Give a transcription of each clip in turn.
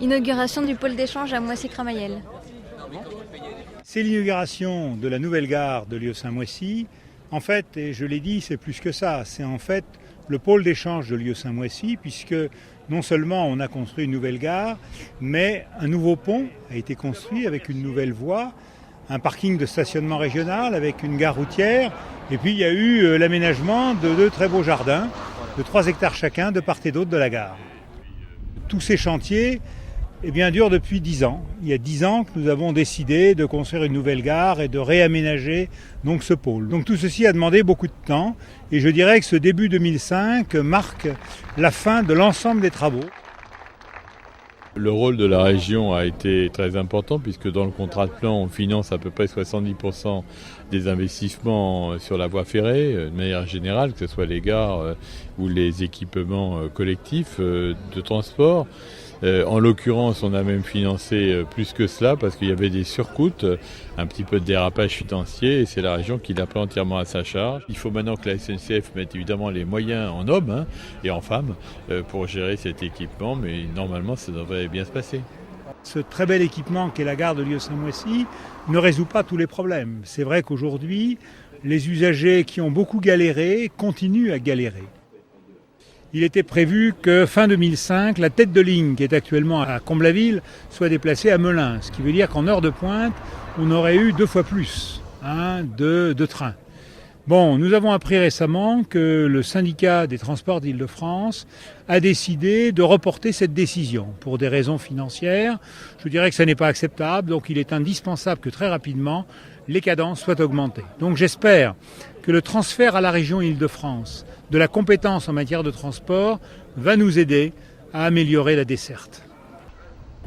Inauguration du pôle d'échange à Moissy-Cramayel. C'est l'inauguration de la nouvelle gare de Lieu-Saint-Moissy. En fait, et je l'ai dit, c'est plus que ça. C'est en fait le pôle d'échange de Lieu-Saint-Moissy, puisque non seulement on a construit une nouvelle gare, mais un nouveau pont a été construit avec une nouvelle voie, un parking de stationnement régional avec une gare routière, et puis il y a eu l'aménagement de 2 très beaux jardins, de 3 hectares chacun, de part et d'autre de la gare. Tous ces chantiers durent depuis 10 ans. Il y a 10 ans que nous avons décidé de construire une nouvelle gare et de réaménager donc ce pôle. Donc tout ceci a demandé beaucoup de temps et je dirais que ce début 2005 marque la fin de l'ensemble des travaux. Le rôle de la région a été très important puisque dans le contrat de plan, on finance à peu près 70% des investissements sur la voie ferrée, de manière générale, que ce soit les gares ou les équipements collectifs de transport. En l'occurrence, on a même financé plus que cela parce qu'il y avait des surcoûts, un petit peu de dérapage financier et c'est la région qui l'a pris entièrement à sa charge. Il faut maintenant que la SNCF mette évidemment les moyens en hommes et en femmes pour gérer cet équipement, mais normalement ça devrait bien se passer. Ce très bel équipement qu'est la gare de Lieu-Saint-Moissy ne résout pas tous les problèmes. C'est vrai qu'aujourd'hui, les usagers qui ont beaucoup galéré continuent à galérer. Il était prévu que fin 2005, la tête de ligne qui est actuellement à Comble-la-Ville soit déplacée à Melun. Ce qui veut dire qu'en heure de pointe, on aurait eu 2 fois plus de trains. Bon, nous avons appris récemment que le syndicat des transports d'Île-de-France a décidé de reporter cette décision pour des raisons financières. Je dirais que ça n'est pas acceptable, donc il est indispensable que très rapidement les cadences soient augmentées. Donc j'espère que le transfert à la région Île-de-France de la compétence en matière de transport va nous aider à améliorer la desserte.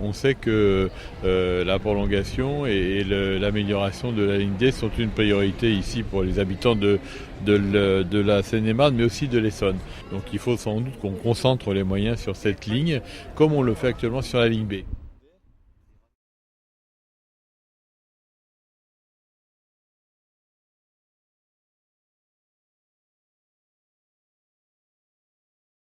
On sait que la prolongation et l'amélioration de la ligne D sont une priorité ici pour les habitants de la Seine-et-Marne, mais aussi de l'Essonne. Donc il faut sans doute qu'on concentre les moyens sur cette ligne, comme on le fait actuellement sur la ligne B.